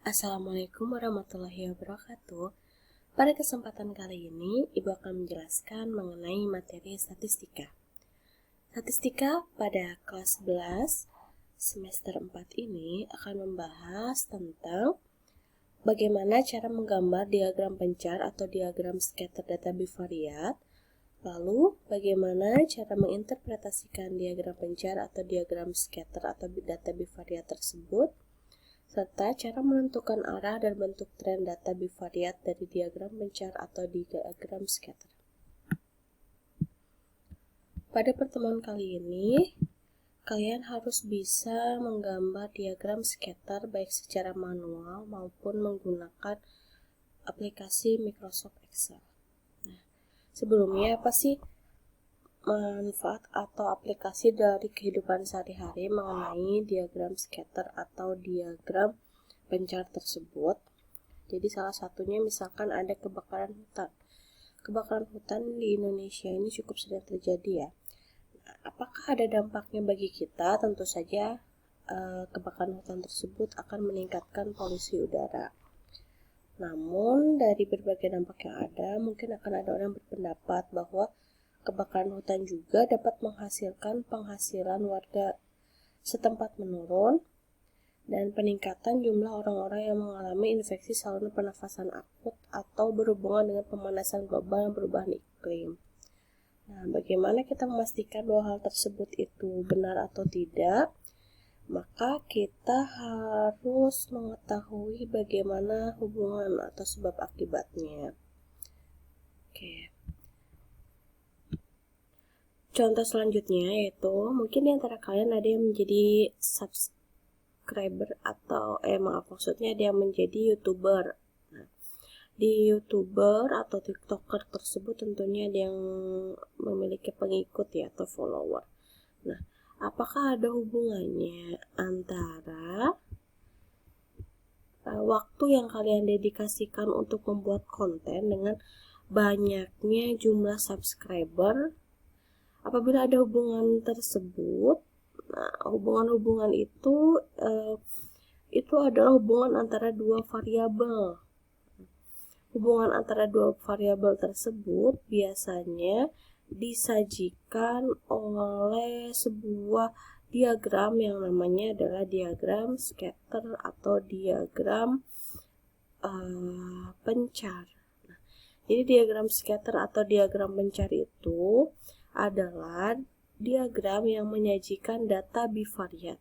Assalamualaikum warahmatullahi wabarakatuh. Pada kesempatan kali ini, Ibu akan menjelaskan mengenai materi statistika. Statistika pada kelas 11 semester 4 ini akan membahas tentang bagaimana cara menggambar diagram pencar atau diagram scatter data bivariat, lalu bagaimana cara menginterpretasikan diagram pencar atau diagram scatter atau data bivariat tersebut, serta cara menentukan arah dan bentuk tren data bivariat dari diagram pencar atau diagram scatter. Pada pertemuan kali ini, kalian harus bisa menggambar diagram scatter baik secara manual maupun menggunakan aplikasi Microsoft Excel. Nah, sebelumnya apa sih manfaat atau aplikasi dari kehidupan sehari-hari mengenai diagram scatter atau diagram pencar tersebut? Jadi salah satunya misalkan ada kebakaran hutan. Kebakaran hutan di Indonesia ini cukup sering terjadi ya. Apakah ada dampaknya bagi kita? Tentu saja kebakaran hutan tersebut akan meningkatkan polusi udara. Namun dari berbagai dampak yang ada, mungkin akan ada orang yang berpendapat bahwa kebakaran hutan juga dapat menghasilkan penghasilan warga setempat menurun dan peningkatan jumlah orang-orang yang mengalami infeksi saluran pernafasan akut atau berhubungan dengan pemanasan global dan perubahan iklim. Nah, bagaimana kita memastikan bahwa hal tersebut itu benar atau tidak? Maka kita harus mengetahui bagaimana hubungan atau sebab akibatnya. Oke. Contoh selanjutnya yaitu mungkin di antara kalian ada yang menjadi subscriber atau maksudnya ada yang menjadi YouTuber. Nah, di YouTuber atau TikToker tersebut tentunya ada yang memiliki pengikut ya atau follower. Nah, apakah ada hubungannya antara waktu yang kalian dedikasikan untuk membuat konten dengan banyaknya jumlah subscriber? Apabila ada hubungan tersebut, nah, hubungan itu adalah hubungan antara dua variabel. Hubungan antara dua variabel tersebut biasanya disajikan oleh sebuah diagram yang namanya adalah diagram scatter atau diagram pencar. Nah, jadi diagram scatter atau diagram pencar itu adalah diagram yang menyajikan data bivariat.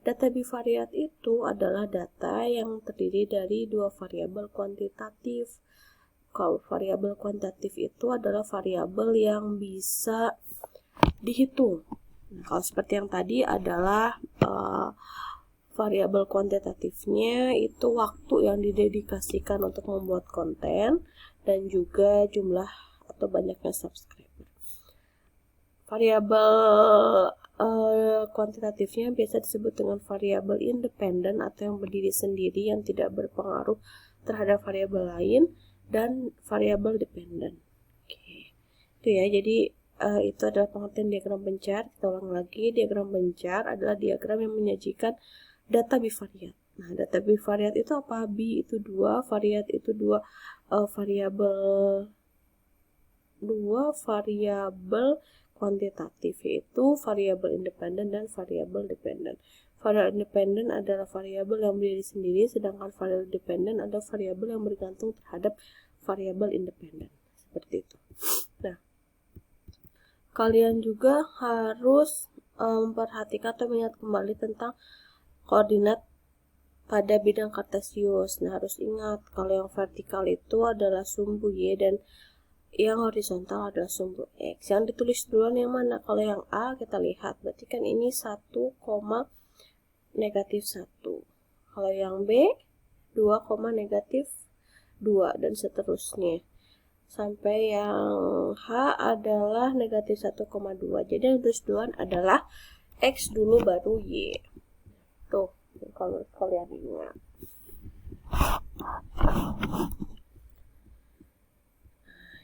Data bivariat itu adalah data yang terdiri dari dua variabel kuantitatif. Kalau variabel kuantitatif itu adalah variabel yang bisa dihitung. Nah, kalau seperti yang tadi adalah variabel kuantitatifnya itu waktu yang didedikasikan untuk membuat konten dan juga jumlah atau banyaknya subscriber. Variabel kuantitatifnya biasa disebut dengan variabel independen atau yang berdiri sendiri yang tidak berpengaruh terhadap variabel lain dan variabel dependen. Oke. Itu ya, jadi itu adalah pengertian diagram pencar. Kita ulang lagi, diagram pencar adalah diagram yang menyajikan data bivariat. Nah, data bivariat itu apa? Bi itu 2, variat itu dua variabel kuantitatif, yaitu variabel independen dan variabel dependen. Variabel independen adalah variabel yang berdiri sendiri, sedangkan variabel dependen adalah variabel yang bergantung terhadap variabel independen. Seperti itu. Nah, kalian juga harus memperhatikan atau mengingat kembali tentang koordinat pada bidang kartesius. Nah, harus ingat kalau yang vertikal itu adalah sumbu Y dan yang horizontal adalah sumbu X. Yang ditulis duluan yang mana? Kalau yang A kita lihat, berarti kan ini 1, negatif 1. Kalau yang B 2, negatif 2 dan seterusnya. Sampai yang H adalah negatif 1,2. Jadi yang ditulis duluan adalah X dulu baru Y. Tuh, kalau kalian ingat.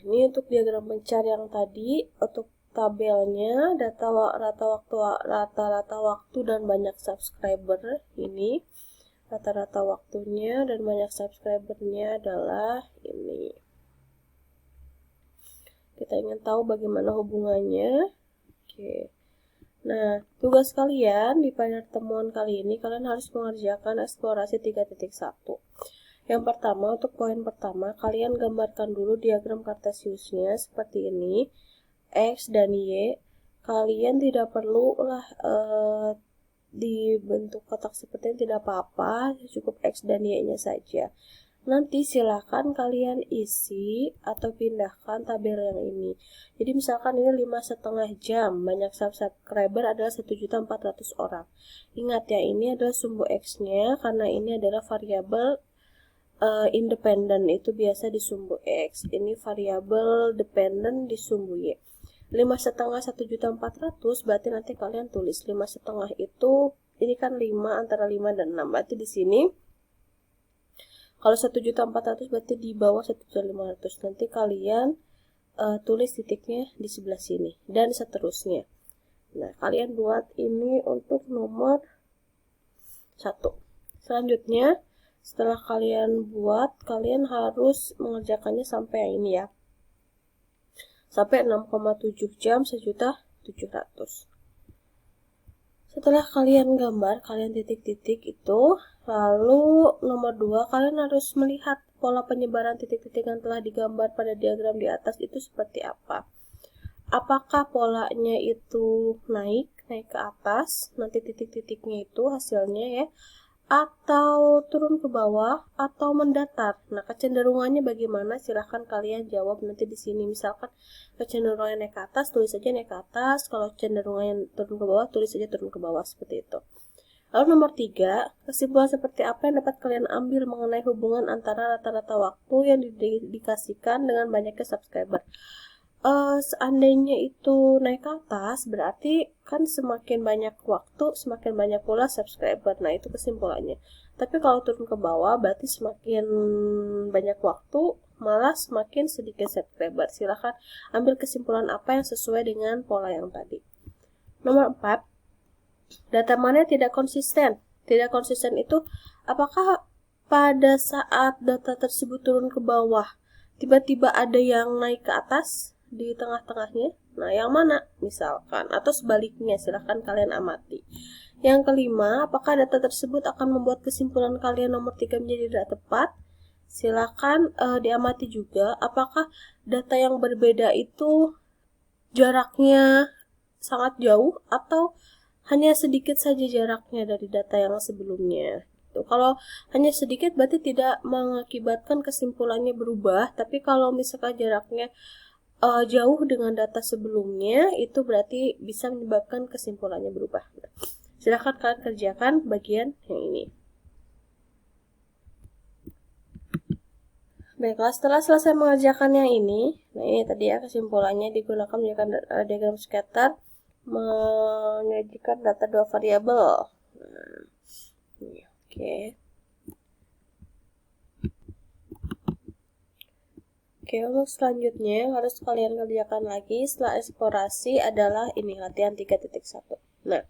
Ini untuk diagram pencar yang tadi. Untuk tabelnya rata-rata waktu dan banyak subscriber ini rata-rata waktunya dan banyak subscribernya adalah ini. Kita ingin tahu bagaimana hubungannya. Oke. Nah, tugas kalian di pertemuan kali ini, kalian harus mengerjakan eksplorasi 3.1. Yang pertama, untuk poin pertama, kalian gambarkan dulu diagram Kartesiusnya seperti ini. X dan Y. Kalian tidak perlu dibentuk kotak seperti ini, tidak apa-apa, cukup X dan Y-nya saja. Nanti silakan kalian isi atau pindahkan tabel yang ini. Jadi misalkan ini 5,5 jam, banyak subscriber adalah 1.400.000 orang. Ingat ya, ini adalah sumbu X-nya karena ini adalah variabel independen, itu biasa di sumbu X. Ini variabel dependen di sumbu Y. 5,5 1.400.000 berarti nanti kalian tulis 5,5 itu, ini kan 5 antara 5 dan 6, berarti di sini kalau 1.400.000 berarti di bawah 1.500.000. Nanti kalian tulis titiknya di sebelah sini dan seterusnya. Nah, kalian buat ini untuk nomor 1. Selanjutnya, setelah kalian buat, kalian harus mengerjakannya sampai yang ini ya. Sampai 6,7 jam 1.700.000. Setelah kalian gambar, kalian titik-titik itu, lalu nomor 2, kalian harus melihat pola penyebaran titik-titik yang telah digambar pada diagram di atas itu seperti apa. Apakah polanya itu naik ke atas, nanti titik-titiknya itu hasilnya ya, atau turun ke bawah, atau mendatar. Nah, kecenderungannya bagaimana? Silahkan kalian jawab nanti di sini. Misalkan kecenderungannya naik ke atas, tulis saja naik ke atas. Kalau cenderungannya turun ke bawah, tulis saja turun ke bawah, seperti itu. Lalu nomor 3, kesimpulan seperti apa yang dapat kalian ambil mengenai hubungan antara rata-rata waktu yang didedikasikan dengan banyaknya subscriber. Seandainya itu naik ke atas, berarti kan semakin banyak waktu, semakin banyak pula subscriber. Nah, itu kesimpulannya. Tapi kalau turun ke bawah, berarti semakin banyak waktu, malah semakin sedikit subscriber. Silahkan ambil kesimpulan apa yang sesuai dengan pola yang tadi. Nomor 4, data mana tidak konsisten? Tidak konsisten itu, apakah pada saat data tersebut turun ke bawah, tiba-tiba ada yang naik ke atas di tengah-tengahnya? Nah, yang mana? Misalkan, atau sebaliknya, silahkan kalian amati. Yang kelima, apakah data tersebut akan membuat kesimpulan kalian nomor 3 menjadi tidak tepat? Silahkan diamati juga, apakah data yang berbeda itu jaraknya sangat jauh atau hanya sedikit saja jaraknya dari data yang sebelumnya. Kalau hanya sedikit berarti tidak mengakibatkan kesimpulannya berubah, tapi kalau misalkan jaraknya jauh dengan data sebelumnya, itu berarti bisa menyebabkan kesimpulannya berubah. Silahkan kalian kerjakan bagian yang ini. Baiklah, setelah selesai mengerjakan yang ini, nah ini tadi ya kesimpulannya, digunakan menunjukkan diagram scatter menyajikan data 2 variabel. Nah, ini, oke. Oke, untuk selanjutnya harus kalian kerjakan lagi setelah eksplorasi adalah ini, latihan 3.1. Nah,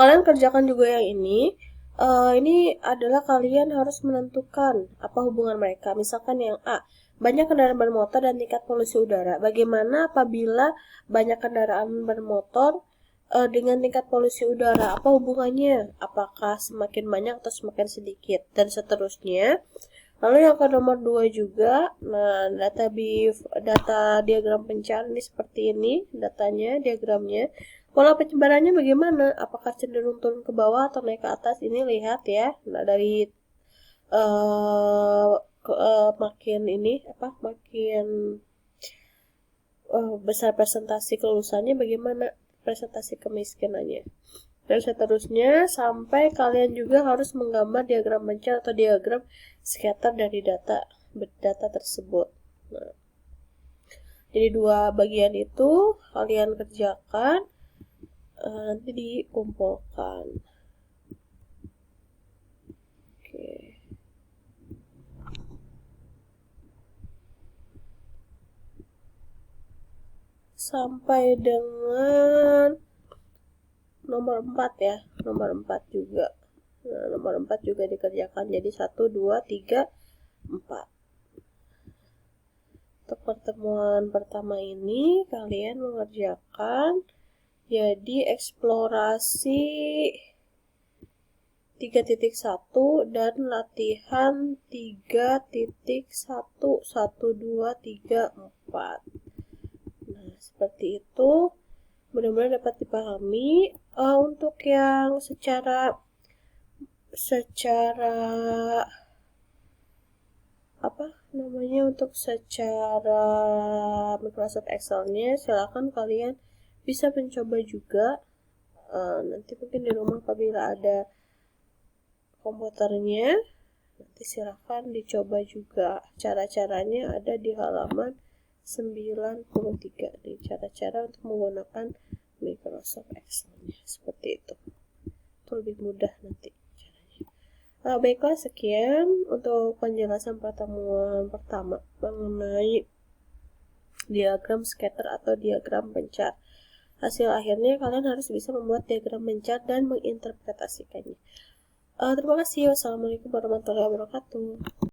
kalian kerjakan juga yang ini. Ini adalah kalian harus menentukan apa hubungan mereka. Misalkan yang A, banyak kendaraan bermotor dan tingkat polusi udara. Bagaimana apabila banyak kendaraan bermotor dengan tingkat polusi udara? Apa hubungannya? Apakah semakin banyak atau semakin sedikit? Dan seterusnya. Lalu yang ke nomor 2 juga, nah data diagram pencarian ini seperti ini, datanya, diagramnya. Pola penyebarannya bagaimana? Apakah cenderung turun ke bawah atau naik ke atas? Ini lihat ya. Nah, dari makin besar presentasi kelulusannya, bagaimana presentasi kemiskinannya. Dan seterusnya sampai kalian juga harus menggambar diagram bencar atau diagram scatter dari data tersebut. Nah, jadi 2 bagian itu kalian kerjakan, nanti dikumpulkan. Oke. Sampai dengan nomor 4 ya, nomor 4 juga. Nah, nomor 4 juga dikerjakan. Jadi 1, 2, 3, 4. Untuk pertemuan pertama ini kalian mengerjakan jadi eksplorasi 3.1 dan latihan 3.1 1, 2, 3, 4. Nah, seperti itu. Mudah-mudahan dapat dipahami. Untuk yang secara untuk secara Microsoft Excel-nya silakan kalian bisa mencoba juga. Nanti mungkin di rumah apabila ada komputernya, nanti silakan dicoba juga. Cara-caranya ada di halaman 93 nih, cara-cara untuk menggunakan Microsoft Excel-nya seperti itu. Itu lebih mudah nanti caranya. Baiklah, sekian untuk penjelasan pertemuan pertama mengenai diagram scatter atau diagram pencar. Hasil akhirnya kalian harus bisa membuat diagram pencar dan menginterpretasikannya. Terima kasih. Wassalamualaikum warahmatullahi wabarakatuh.